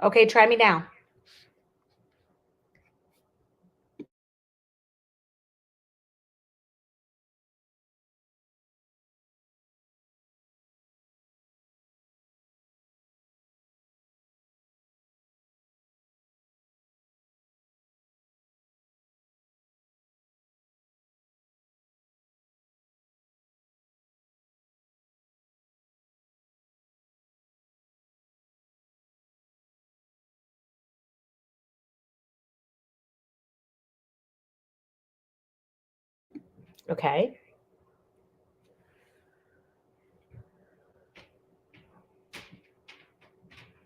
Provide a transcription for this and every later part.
Okay, try me now. Okay.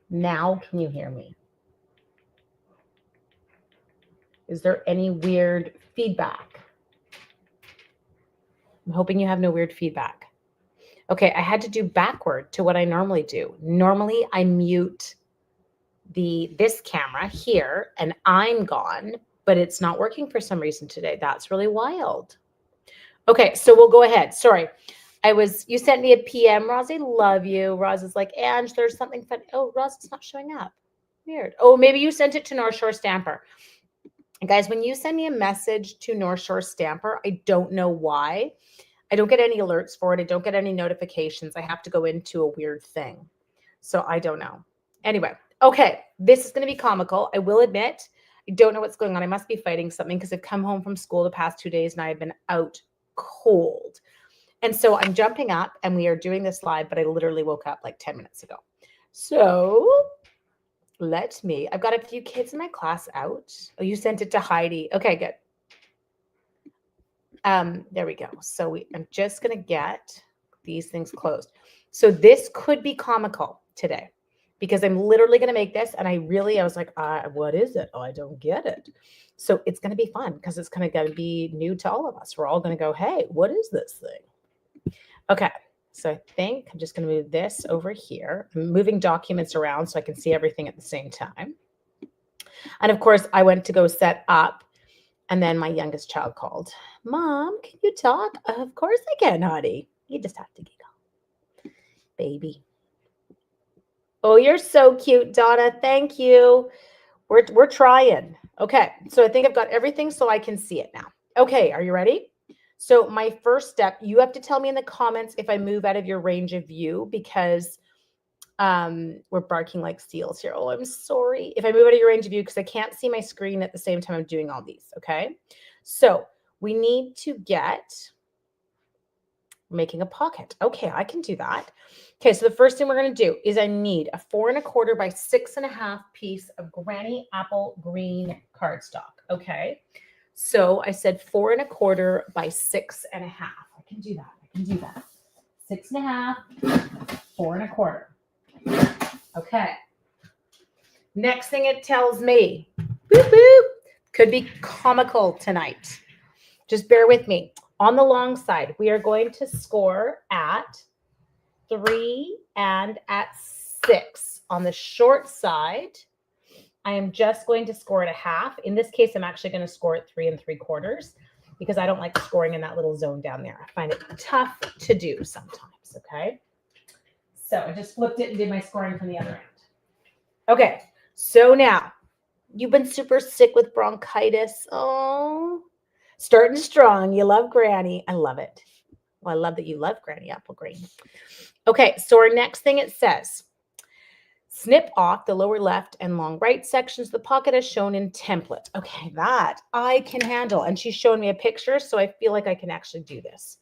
Now, can you hear me? Is there any weird feedback? I'm hoping you have no weird feedback. Okay, I had to do backward to what I normally do. Normally, I mute this camera here and I'm gone, but it's not working for some reason today. That's really wild. Okay, so we'll go ahead. Sorry. You sent me a PM, Rosie. Love you. Roz is like, Ange, there's something funny. Oh, Roz is not showing up. Weird. Oh, maybe you sent it to North Shore Stamper. Guys, when you send me a message to North Shore Stamper, I don't know why. I don't get any alerts for it. I don't get any notifications. I have to go into a weird thing. So I don't know. Anyway, okay, this is going to be comical. I will admit, I don't know what's going on. I must be fighting something because I've come home from school the past 2 days and I have been out cold. And so I'm jumping up and we are doing this live, but I literally woke up like 10 minutes ago. So I've got a few kids in my class out. Oh, you sent it to Heidi. Okay, good. There we go. So I'm just going to get these things closed. So this could be comical today because I'm literally going to make this. And I was like, what is it? Oh, I don't get it. So it's going to be fun because it's going to be new to all of us. We're all going to go, hey, what is this thing? Okay. So I think I'm just going to move this over here. I'm moving documents around so I can see everything at the same time. And of course, I went to go set up. And then my youngest child called. Mom, can you talk? Of course I can, honey. You just have to giggle. Baby. Oh, you're so cute, Donna. Thank you. We're trying. Okay, so I think I've got everything so I can see it now. Okay, are you ready? So my first step, you have to tell me in the comments if I move out of your range of view because we're barking like seals here. Oh, I'm sorry. If I move out of your range of view because I can't see my screen at the same time I'm doing all these, okay? So we need to making a pocket. Okay, I can do that. Okay, so the first thing we're going to do is I need a 4 1/4 by 6.5 piece of Granny Apple Green cardstock. Okay, so I said 4 1/4 by 6.5. I can do that. 6.5, 4 1/4. Okay. Next thing it tells me, boop, boop, could be comical tonight. Just bear with me. On the long side, we are going to score at 3 and at 6. On the short side, I am just going to score at 1/2. In this case, I'm actually going to score at 3 3/4 because I don't like scoring in that little zone down there. I find it tough to do sometimes, okay? So I just flipped it and did my scoring from the other end. Okay, so now you've been super sick with bronchitis. Oh, starting strong. You love Granny. I love it. Well, I love that you love Granny Apple Green. Okay, so our next thing it says, snip off the lower left and long right sections of the pocket as shown in template. Okay, that I can handle. And she's showing me a picture, so I feel like I can actually do this.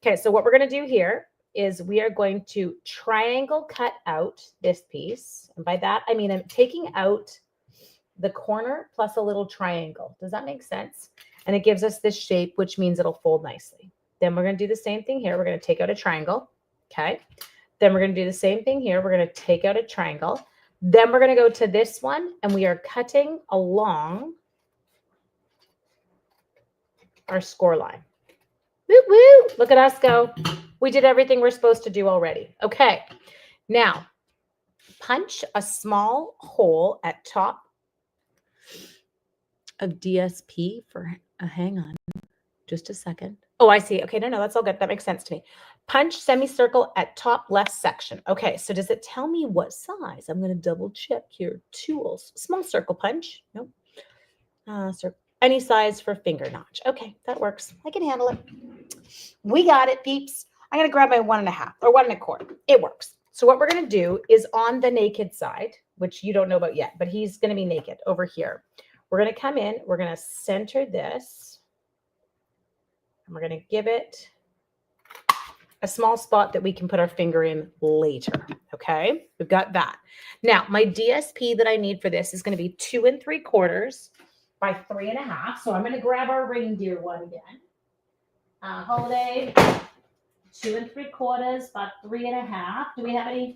Okay, so what we're going to do here is we are going to triangle cut out this piece. And by that, I mean I'm taking out the corner plus a little triangle. Does that make sense? And it gives us this shape, which means it'll fold nicely. Then we're going to do the same thing here. We're going to take out a triangle. Okay. Then we're going to do the same thing here. We're going to take out a triangle. Then we're going to go to this one and we are cutting along our score line. Woo woo. Look at us go. We did everything we're supposed to do already. Okay. Now punch a small hole at top of DSP for hang on just a second. Oh, I see. Okay, no, that's all good. That makes sense to me. Punch semicircle at top left section. Okay, so does it tell me what size? I'm going to double check here. Tools. Small circle punch. Nope. Any size for finger notch. Okay, that works. I can handle it. We got it, peeps. I'm going to grab my 1.5 or 1.25. It works. So what we're going to do is on the naked side, which you don't know about yet, but he's going to be naked over here. We're going to come in. We're going to center this. And we're going to give it a small spot that we can put our finger in later. Okay, we've got that. Now, my DSP that I need for this is going to be 2 3/4 by 3.5. So I'm going to grab our reindeer one again. Holiday, 2 3/4 by 3.5. Do we have any?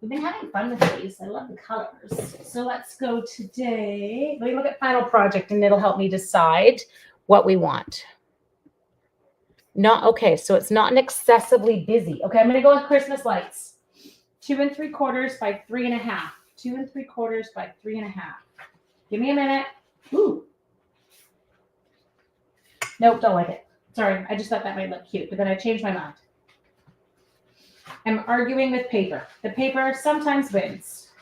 We've been having fun with these. I love the colors. So let's go today. Let me look at Final Project and it'll help me decide what we want. Not okay, so it's not an excessively busy. Okay, I'm going to go with Christmas lights. 2 3/4 by 3.5. 2 3/4 by 3.5. Give me a minute. Ooh. Nope, don't like it. Sorry, I just thought that might look cute, but then I changed my mind. I'm arguing with paper. The paper sometimes wins.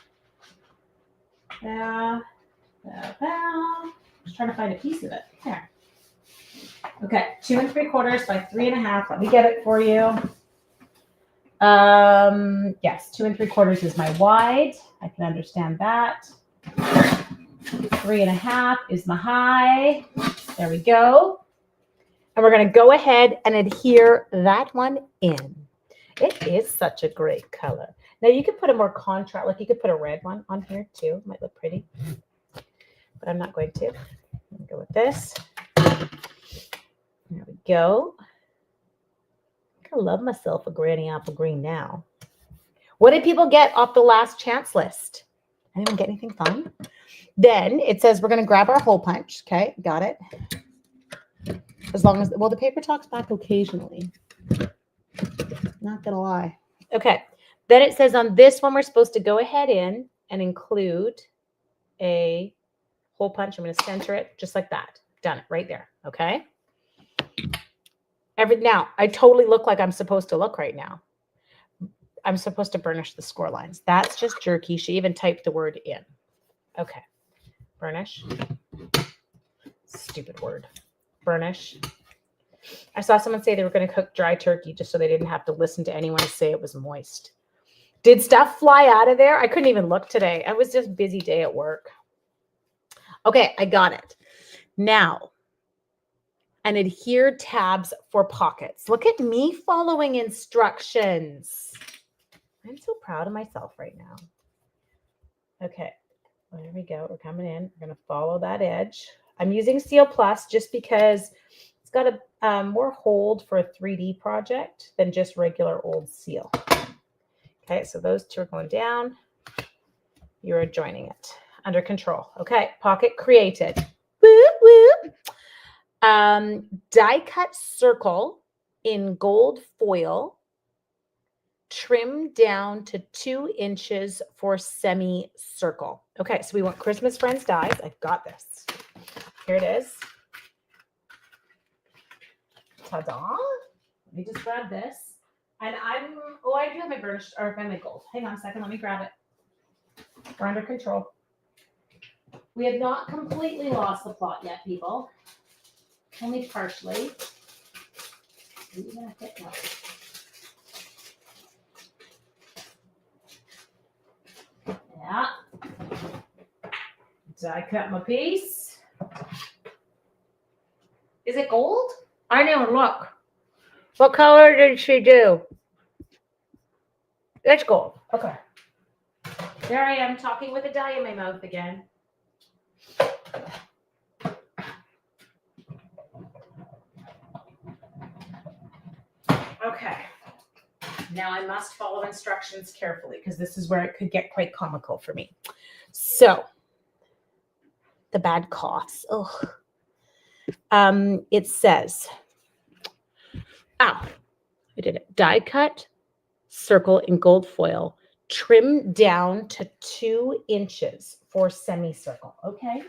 Just trying to find a piece of it. There. Okay, 2 3/4 by 3.5. Let me get it for you. Yes, 2 3/4 is my wide. I can understand that. 3.5 is my high. There we go. And we're going to go ahead and adhere that one in. It is such a great color. Now you could put a more contrast, like you could put a red one on here too. Might look pretty, but I'm not going to. I'm going to go with this. There we go. I love myself a granny apple green now. What did people get off the last chance list? Anyone get anything fun? Then it says we're going to grab our hole punch. Okay, got it. As long as, well, the paper talks back occasionally. Not going to lie. Okay, then it says on this one, we're supposed to go ahead in and include a hole punch. I'm going to center it just like that. Done it right there. Okay. Now, I totally look like I'm supposed to look right now. I'm supposed to burnish the score lines. That's just jerky. She even typed the word in. Okay. Burnish. Stupid word. Burnish. I saw someone say they were going to cook dry turkey just so they didn't have to listen to anyone say it was moist. Did stuff fly out of there? I couldn't even look today. I was just a busy day at work. Okay, I got it. Now, and adhere tabs for pockets. Look at me following instructions. I'm so proud of myself right now. Okay, well, there we go. We're coming in. We're going to follow that edge. I'm using Seal Plus just because it's got a more hold for a 3D project than just regular old seal. Okay, so those two are going down. You're joining it. Under control. Okay, pocket created. Whoop, whoop. Die cut circle in gold foil, trim down to 2 inches for semicircle. Okay, so we want Christmas Friends dies. I've got this. Here it is. Ta-da. Let me just grab this. And I do have my burnished, or my gold. Hang on a second, let me grab it. We're under control. We have not completely lost the plot yet, people. Only partially. Are you gonna fit now? Yeah. Die cut my piece. Is it gold? I never look. What color did she do? It's gold. Okay. There I am talking with a die in my mouth again. Okay. Now I must follow instructions carefully because this is where it could get quite comical for me. So, the bad coughs. Ugh. It says, ow, I did it. Die cut circle in gold foil, trim down to 2 inches for semicircle. Okay,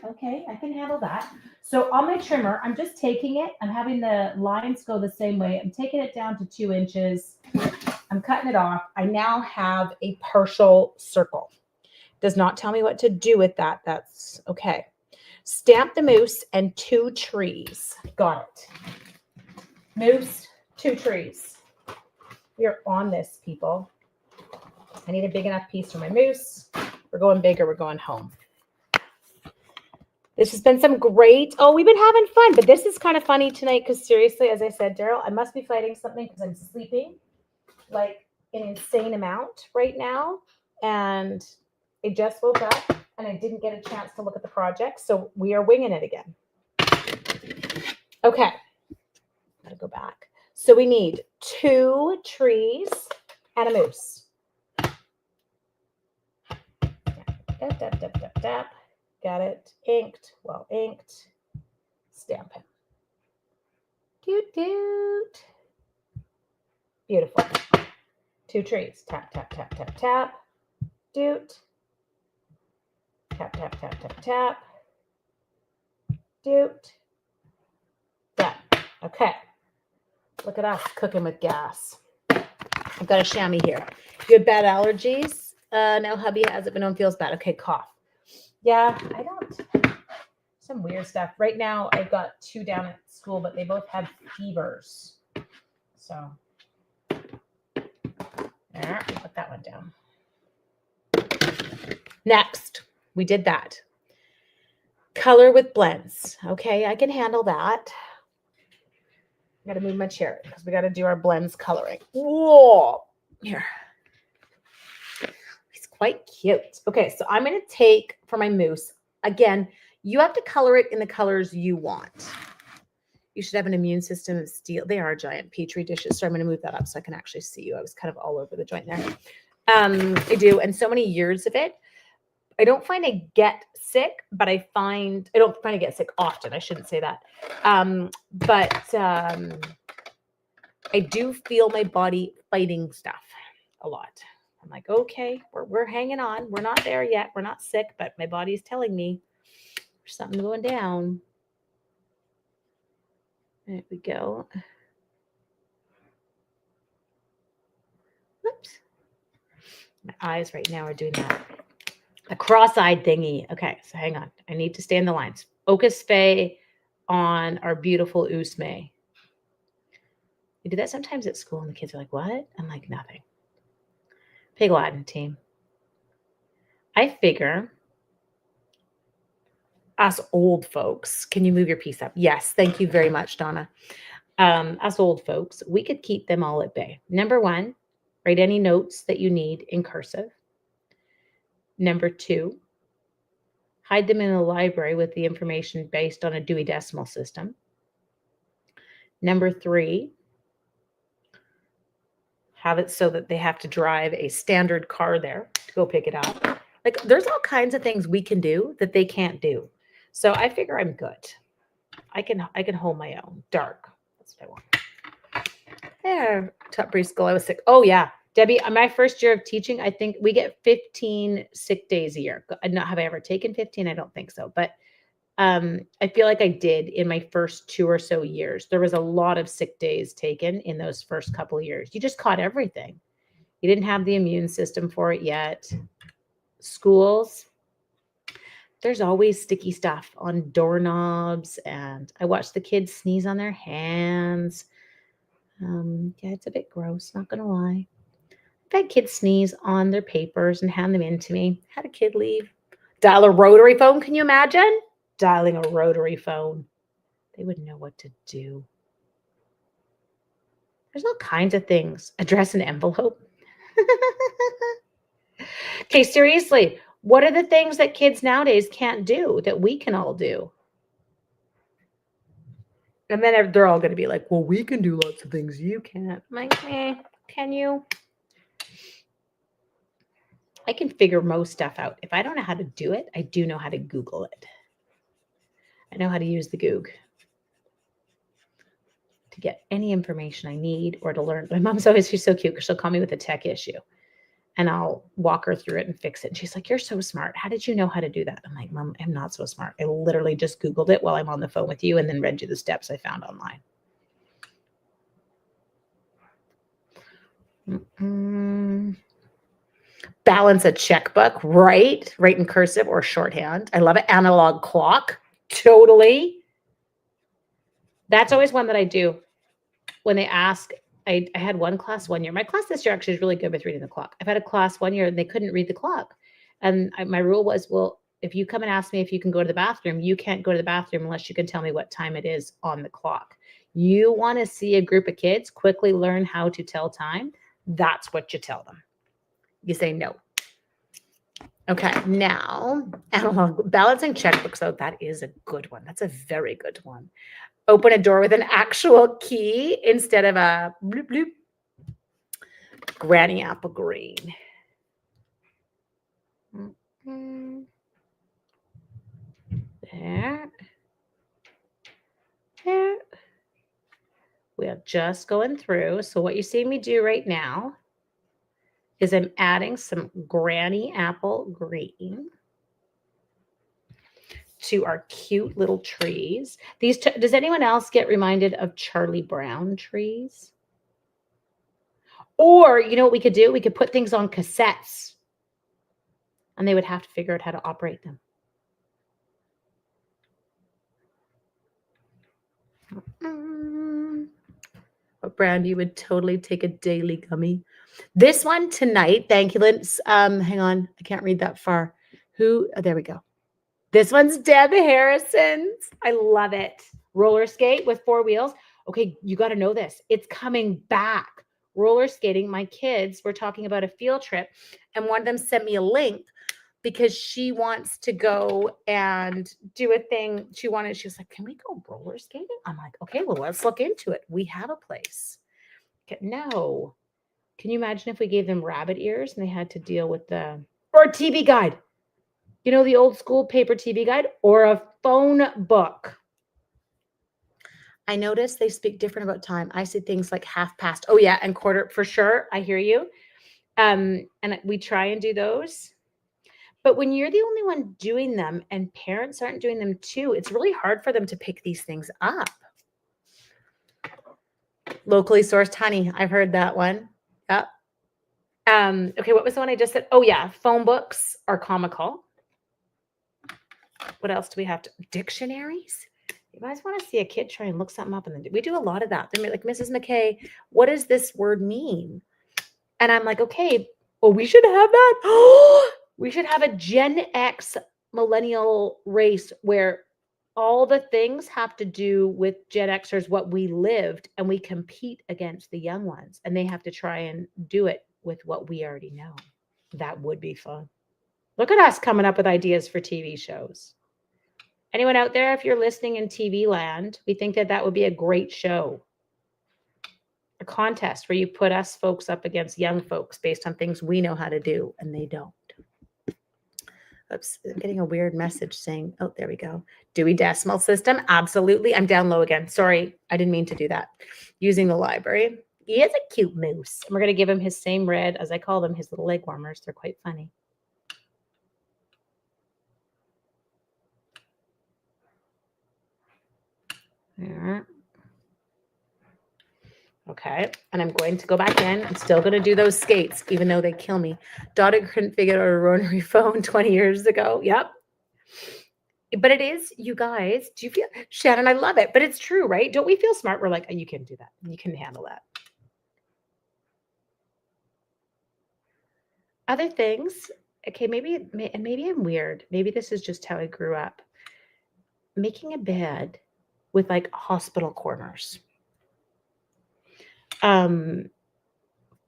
I can handle that. So on my trimmer, I'm just taking it. I'm having the lines go the same way. I'm taking it down to 2 inches. I'm cutting it off. I now have a partial circle. Does not tell me what to do with that. That's okay. Stamp the moose and 2 trees. Got it. Moose, 2 trees. We are on this, people. I need a big enough piece for my moose. We're going big or we're going home. This has been some great, we've been having fun, but this is kind of funny tonight because seriously, as I said, Daryl, I must be fighting something because I'm sleeping like an insane amount right now. And I just woke up and I didn't get a chance to look at the project. So we are winging it again. Okay. Gotta go back. So we need 2 trees and a moose. Dap, dap, dap, dap, dap. Got it. Inked. Well inked. Stamp him. Doot, doot. Beautiful. 2 trees. Tap, tap, tap, tap, tap. Doot. Tap, tap, tap, tap, tap. Doot. Done. Okay. Look at us cooking with gas. I've got a chamois here. You had bad allergies? No, hubby has it, but no one feels bad. Okay, cough. Yeah, I don't. Some weird stuff. Right now, I've got 2 down at school, but they both have fevers. So, there, put that one down. Next, we did that. Color with blends. Okay, I can handle that. I got to move my chair because we got to do our blends coloring. Whoa, here. He's quite cute. Okay, so I'm going to take for my moose. Again, you have to color it in the colors you want. You should have an immune system of steel. They are giant petri dishes, so I'm going to move that up so I can actually see you. I was kind of all over the joint there. I do, and so many years of it. I don't find I get sick, but I don't find I get sick often. I shouldn't say that. But I do feel my body fighting stuff a lot. I'm like, okay, we're hanging on. We're not there yet. We're not sick, but my body's telling me there's something going down. There we go. Whoops. My eyes right now are doing that. A cross-eyed thingy. Okay, so hang on. I need to stay in the lines. Ocus Fay on our beautiful Usme. We do that sometimes at school, and the kids are like, what? I'm like, nothing. Pig Latin team. I figure us old folks, can you move your piece up? Yes, thank you very much, Donna. Us old folks, we could keep them all at bay. Number 1, write any notes that you need in cursive. Number 2, hide them in the library with the information based on a Dewey Decimal System. Number 3, have it so that they have to drive a standard car there to go pick it up. Like, there's all kinds of things we can do that they can't do. So I figure I'm good. I can hold my own. Dark. That's what I want. There, top preschool. I was sick. Oh yeah. Debbie, my first year of teaching, I think we get 15 sick days a year. Not have I ever taken 15? I don't think so. But I feel like I did in my first 2 or so years. There was a lot of sick days taken in those first couple of years. You just caught everything. You didn't have the immune system for it yet. Schools, there's always sticky stuff on doorknobs, and I watched the kids sneeze on their hands. Yeah, it's a bit gross, not gonna lie. I've had kids sneeze on their papers and hand them in to me. Had a kid leave. Dial a rotary phone, can you imagine? Dialing a rotary phone. They wouldn't know what to do. There's all kinds of things. Address an envelope. Okay, seriously, what are the things that kids nowadays can't do that we can all do? And then they're all going to be like, well, we can do lots of things you can't. I'm like, can you? I can figure most stuff out. If I don't know how to do it, I do know how to Google it. I know how to use the Goog to get any information I need or to learn. My mom's always, she's so cute because she'll call me with a tech issue. and I'll walk her through it and fix it. And she's like, "You're so smart. How did you know how to do that?" I'm like, "Mom, I'm not so smart. I literally just Googled it while I'm on the phone with you and then read you the steps I found online." Balance a checkbook, write in cursive or shorthand. I love it. Analog clock. Totally. That's always one that I do when they ask. I had one class one year. My class this year actually is really good with reading the clock. I've had a class one year and they couldn't read the clock. And my rule was, well, if you come and ask me if you can go to the bathroom, you can't go to the bathroom unless you can tell me what time it is on the clock. You want to see a group of kids quickly learn how to tell time? That's what you tell them. You say no. Okay, now analog balancing checkbooks. Oh, that is a good one. That's a very good one. Open a door with an actual key instead of a bloop bloop. Granny apple green. There. There. We are just going through. So what you see me do right now is I'm adding some granny apple green to our cute little trees. Does anyone else get reminded of Charlie Brown trees? Or, you know what we could do? We could put things on cassettes and they would have to figure out how to operate them. What brand you would totally take a daily gummy? This one tonight, thank you, Linz. Hang on, I can't read that far. There we go. This one's Deb Harrison's. I love it. Roller skate with 4 wheels. Okay, you got to know this. It's coming back. Roller skating. My kids were talking about a field trip, and one of them sent me a link because she wants to go and do a thing. She was like, "Can we go roller skating?" I'm like, "Okay, well, let's look into it. We have a place." Okay, no. Can you imagine if we gave them rabbit ears and they had to deal with or a TV guide? You know, the old school paper TV guide or a phone book. I notice they speak different about time. I say things like 1/2 past. Oh yeah, and quarter for sure. I hear you. And we try and do those. But when you're the only one doing them and parents aren't doing them too, it's really hard for them to pick these things up. Locally sourced honey. I've heard that one. Yep. Okay, what was the one I just said? Oh yeah, phone books are comical. What else do we have? Dictionaries? You guys want to see a kid try and look something up? And we do a lot of that. They're like, "Mrs. McKay, what does this word mean?" And I'm like, "Okay, well, we should have that. We should have a Gen X millennial race where all the things have to do with Gen Xers, what we lived, and we compete against the young ones. And they have to try and do it with what we already know." That would be fun. Look at us coming up with ideas for TV shows. Anyone out there, if you're listening in TV land, we think that would be a great show. A contest where you put us folks up against young folks based on things we know how to do and they don't. Oops, I'm getting a weird message saying, oh, there we go. Dewey Decimal System. Absolutely. I'm down low again. Sorry, I didn't mean to do that. Using the library. He is a cute moose. And we're going to give him his same red, as I call them, his little leg warmers. They're quite funny. Yeah. Okay, and I'm going to go back in. I'm still going to do those skates, even though they kill me. Daughter couldn't figure out a rotary phone 20 years ago. Yep. But it is, you guys, do you feel, Shannon, I love it, but it's true, right? Don't we feel smart? We're like, oh, you can do that. You can handle that. Other things, okay, maybe I'm weird. Maybe this is just how I grew up. Making a bed with like hospital corners.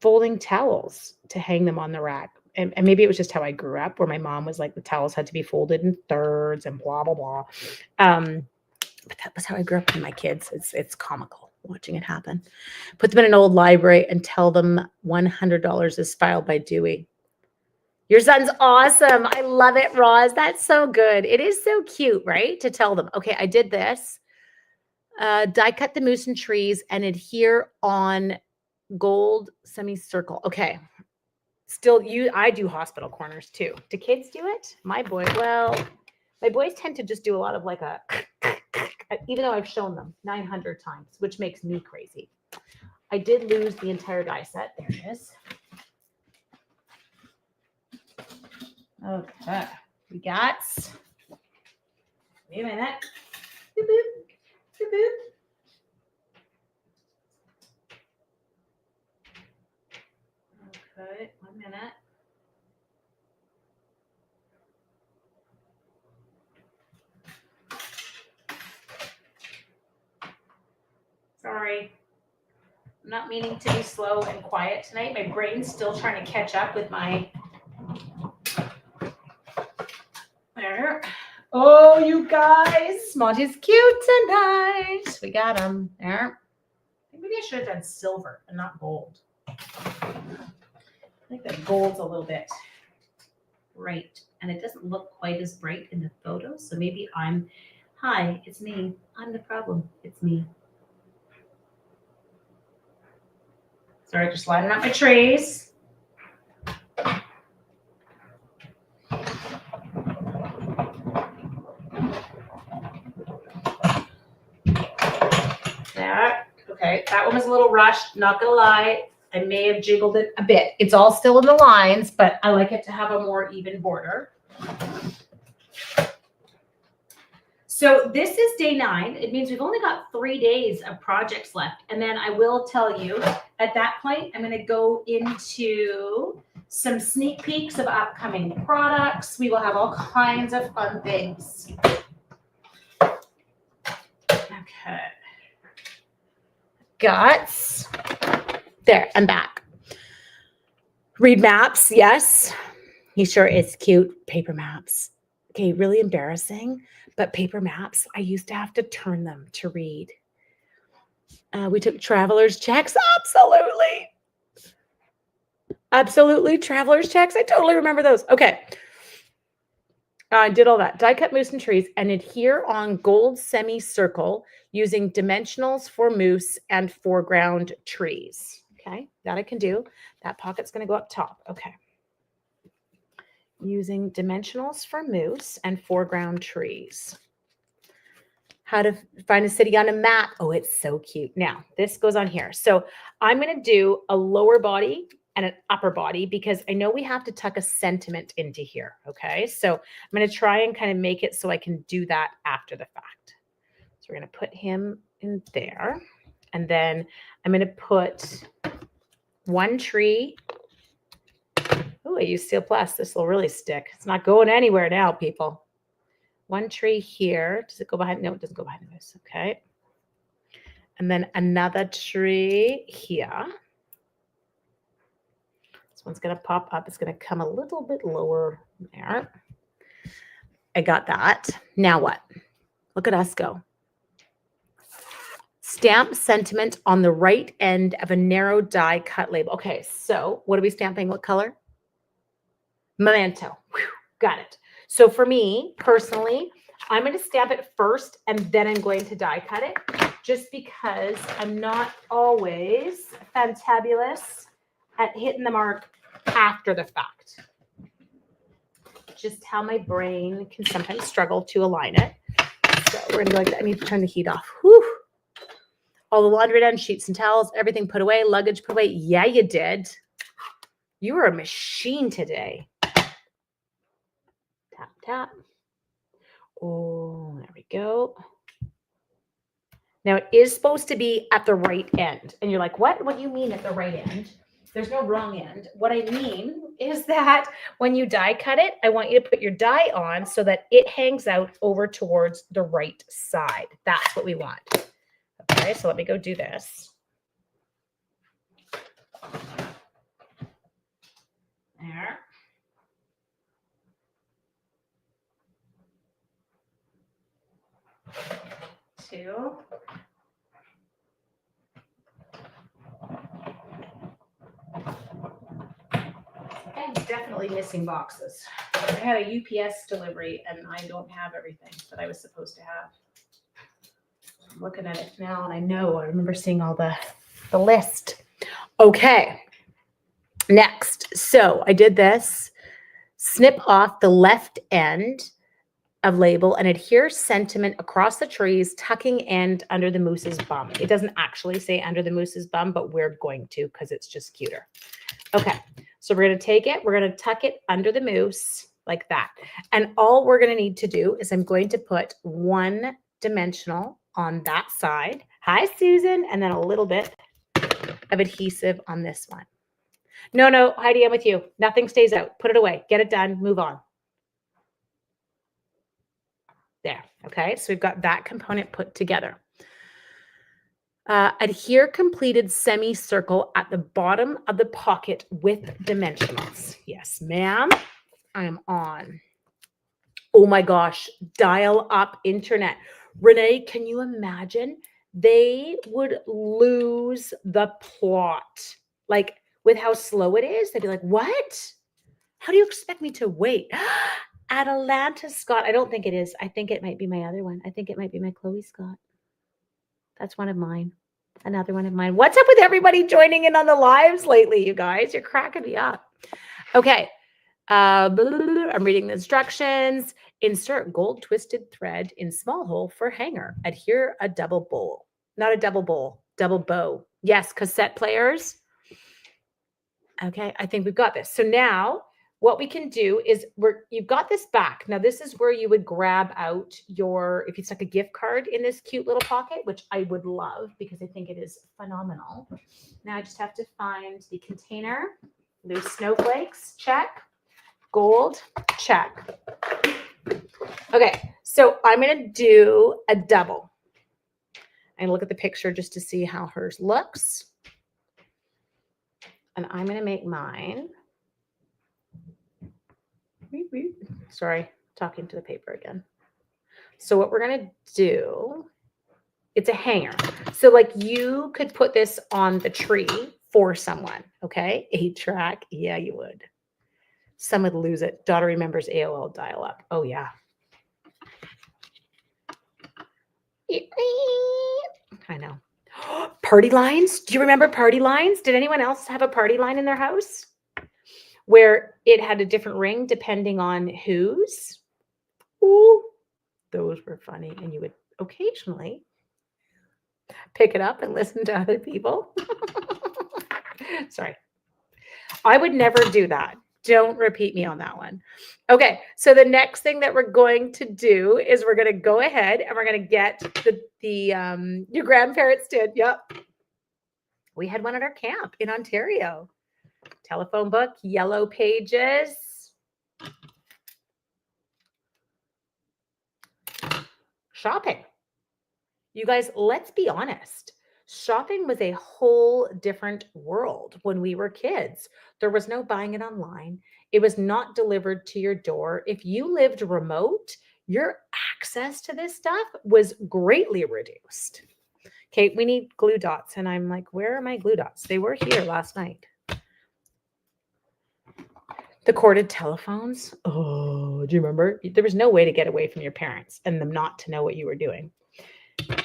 Folding towels to hang them on the rack. And maybe it was just how I grew up, where my mom was like, the towels had to be folded in thirds and blah, blah, blah. But that was how I grew up with my kids. It's comical watching it happen. Put them in an old library and tell them $100 is filed by Dewey. Your son's awesome. I love it, Roz. That's so good. It is so cute, right? To tell them, okay, I did this. Die cut the moose and trees and adhere on gold semicircle. Okay. Still, I do hospital corners too. Do kids do it? My boys tend to just do a lot of like a, even though I've shown them 900 times, which makes me crazy. I did lose the entire die set. There it is. Okay. We got, wait a minute. Boop, boop, boop, boop. Okay, 1 minute. Sorry. I'm not meaning to be slow and quiet tonight. My brain's still trying to catch up with my. There. Oh, you guys. Monty's cute tonight. We got him. There. Maybe I should have done silver and not gold. I think that gold's a little bit bright and it doesn't look quite as bright in the photo. So maybe hi, it's me. I'm the problem. It's me. Sorry, just lining up my trays. That, okay, that one was a little rushed, not gonna lie. I may have jiggled it a bit. It's all still in the lines, but I like it to have a more even border. So this is day 9. It means we've only got 3 days of projects left. And then I will tell you, at that point, I'm going to go into some sneak peeks of upcoming products. We will have all kinds of fun things. Okay. Guts. There, I'm back. Read maps, yes. He sure is cute. Paper maps. Okay, really embarrassing. But paper maps, I used to have to turn them to read. We took traveler's checks. Absolutely. Absolutely. Traveler's checks. I totally remember those. Okay. I did all that. Die cut moose and trees and adhere on gold semicircle using dimensionals for moose and foreground trees. Okay, that I can do. That pocket's going to go up top. Okay. Using dimensionals for moose and foreground trees. How to find a city on a map. Oh, it's so cute. Now, this goes on here. So I'm going to do a lower body and an upper body because I know we have to tuck a sentiment into here. Okay, so I'm going to try and kind of make it so I can do that after the fact. So we're going to put him in there. And then I'm going to put one tree. Oh, I use Steel Plus. This will really stick. It's not going anywhere now, people. One tree here. Does it go behind? No, it doesn't go behind this. Okay. And then another tree here. This one's going to pop up. It's going to come a little bit lower there. I got that. Now what? Look at us go. Stamp sentiment on the right end of a narrow die cut label. Okay, so what are we stamping? What color? Memento. Whew, got it. So for me, personally, I'm going to stamp it first and then I'm going to die cut it just because I'm not always fantabulous at hitting the mark after the fact. Just how my brain can sometimes struggle to align it. So we're going to go like that. I need to turn the heat off. Whew. All the laundry done, sheets and towels, everything put away, luggage put away. Yeah, you did. You were a machine today. Tap, tap. Oh, there we go. Now it is supposed to be at the right end. And you're like, what? What do you mean at the right end? There's no wrong end. What I mean is that when you die cut it, I want you to put your die on so that it hangs out over towards the right side. That's what we want. Okay, so let me go do this. There. Two. I'm definitely missing boxes. I had a UPS delivery and I don't have everything that I was supposed to have. I'm looking at it now and I remember seeing all the list. Okay. Next, so I did this. Snip off the left end of label and adhere sentiment across the trees, tucking end under the moose's bum. It doesn't actually say under the moose's bum, but we're going to because it's just cuter. Okay, so we're going to take it. We're going to tuck it under the moose like that. And all we're going to need to do is I'm going to put one dimensional on that side. Hi, Susan. And then a little bit of adhesive on this one. No, Heidi, I'm with you. Nothing stays out. Put it away. Get it done. Move on. There. Okay, so we've got that component put together. Adhere completed semicircle at the bottom of the pocket with dimensionals. Yes, ma'am. I am on. Oh my gosh, dial up internet. Renee, can you imagine? They would lose the plot. Like with how slow it is, they'd be like, what? How do you expect me to wait? Atalanta Scott. I don't think it is. I think it might be my other one. I think it might be my Chloe Scott. That's one of mine. Another one of mine. What's up with everybody joining in on the lives lately, you guys? You're cracking me up. Okay. I'm reading the instructions. Insert gold twisted thread in small hole for hanger. Adhere a double bowl. Not a double bowl, double bow. Yes, cassette players. Okay, I think we've got this. So now what we can do is you've got this back. Now this is where you would grab out your, if you stuck a gift card in this cute little pocket, which I would love because I think it is phenomenal. Now I just have to find the container. Loose snowflakes, check. Gold, check. Okay, so I'm going to do a double. And look at the picture just to see how hers looks. And I'm going to make mine. Sorry, talking to the paper again. So what we're going to do, it's a hanger. So like you could put this on the tree for someone, okay? 8-track, yeah, you would. Some would lose it. Daughter remembers AOL dial-up. Oh, yeah. I know. Party lines. Do you remember party lines? Did anyone else have a party line in their house where it had a different ring depending on whose? Ooh, those were funny. And you would occasionally pick it up and listen to other people. Sorry. I would never do that. Don't repeat me on that one. Okay, so the next thing that we're going to do is we're going to go ahead and we're going to get your grandparents did. Yep. We had one at our camp in Ontario. Telephone book, yellow pages. Shopping. You guys, let's be honest. Shopping was a whole different world when we were kids. There was no buying it online. It was not delivered to your door. If you lived remote, your access to this stuff was greatly reduced. Okay, we need glue dots. And I'm like, where are my glue dots? They were here last night. The corded telephones. Oh, do you remember? There was no way to get away from your parents and them not to know what you were doing.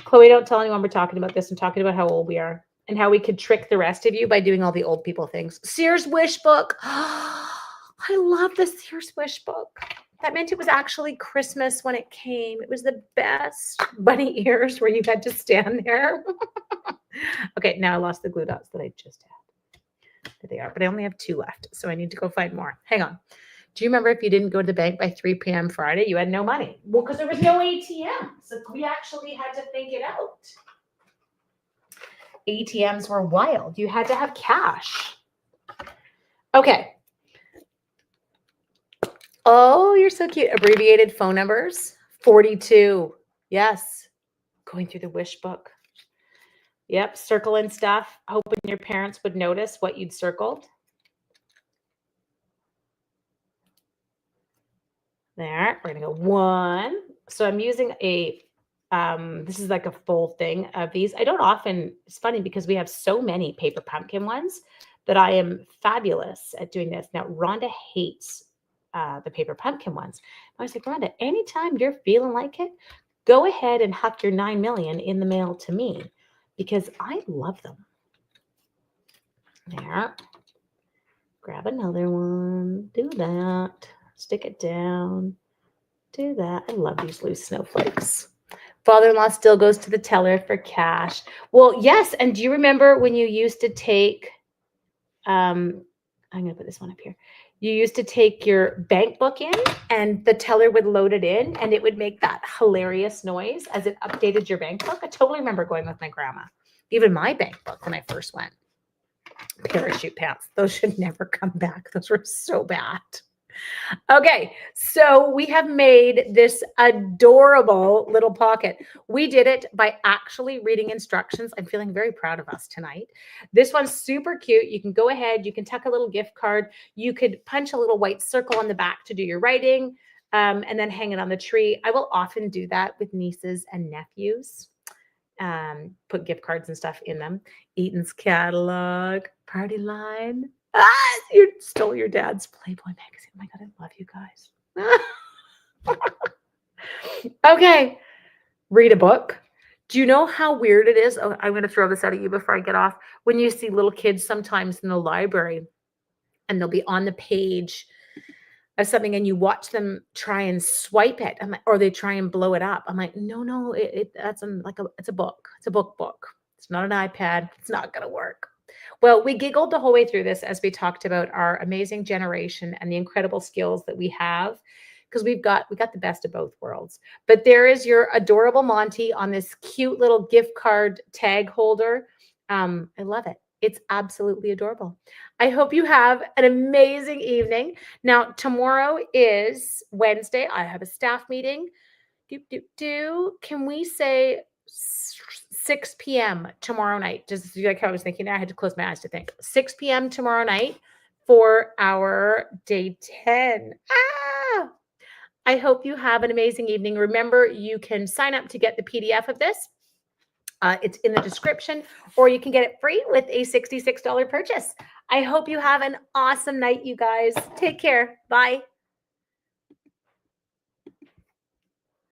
Chloe, don't tell anyone we're talking about this. I'm talking about how old we are and how we could trick the rest of you by doing all the old people things. Sears Wish Book. I love the Sears Wish Book. That meant it was actually Christmas when it came. It was the best. Bunny ears where you had to stand there. Okay, now I lost the glue dots that I just had. There they are, but I only have 2 left, so I need to go find more. Hang on. Do you remember if you didn't go to the bank by 3 p.m. Friday, you had no money? Well, because there was no ATM. So we actually had to think it out. ATMs were wild. You had to have cash. Okay. Oh, you're so cute. Abbreviated phone numbers. 42. Yes. Going through the wish book. Yep. Circling stuff. Hoping your parents would notice what you'd circled. There, we're gonna go 1. So I'm using a, this is like a full thing of these. I don't often, it's funny because we have so many paper pumpkin ones that I am fabulous at doing this. Now, Rhonda hates the paper pumpkin ones. I was like, Rhonda, anytime you're feeling like it, go ahead and huck your 9 million in the mail to me because I love them. There. Grab another one. Do that. Stick it down. Do that. I love these loose snowflakes. Father-in-law still goes to the teller for cash. Well, yes. And do you remember when you used to take, I'm going to put this one up here. You used to take your bank book in and the teller would load it in and it would make that hilarious noise as it updated your bank book. I totally remember going with my grandma. Even my bank book when I first went. Parachute pants. Those should never come back. Those were so bad. Okay, so we have made this adorable little pocket. We did it by actually reading instructions. I'm feeling very proud of us tonight. This one's super cute. You can go ahead, you can tuck a little gift card. You could punch a little white circle on the back to do your writing, and then hang it on the tree. I will often do that with nieces and nephews. Put gift cards and stuff in them. Eaton's catalog, party line. You stole your dad's Playboy magazine. Oh my God, I love you guys. Okay, read a book. Do you know how weird it is? Oh, I'm going to throw this out at you before I get off. When you see little kids sometimes in the library and they'll be on the page of something and you watch them try and swipe it, or they try and blow it up. I'm like, no, it's a book. It's a book. It's not an iPad. It's not going to work. Well, we giggled the whole way through this as we talked about our amazing generation and the incredible skills that we have, because we got the best of both worlds. But there is your adorable Monty on this cute little gift card tag holder. I love it. It's absolutely adorable. I hope you have an amazing evening. Now, tomorrow is Wednesday. I have a staff meeting. Can we say 6 p.m. tomorrow night? Just like how I was thinking there, I had to close my eyes to think. 6 p.m. tomorrow night for our day 10. I hope you have an amazing evening. Remember, you can sign up to get the PDF of this. It's in the description, or you can get it free with a $66 purchase. I hope you have an awesome night, you guys. Take care. Bye.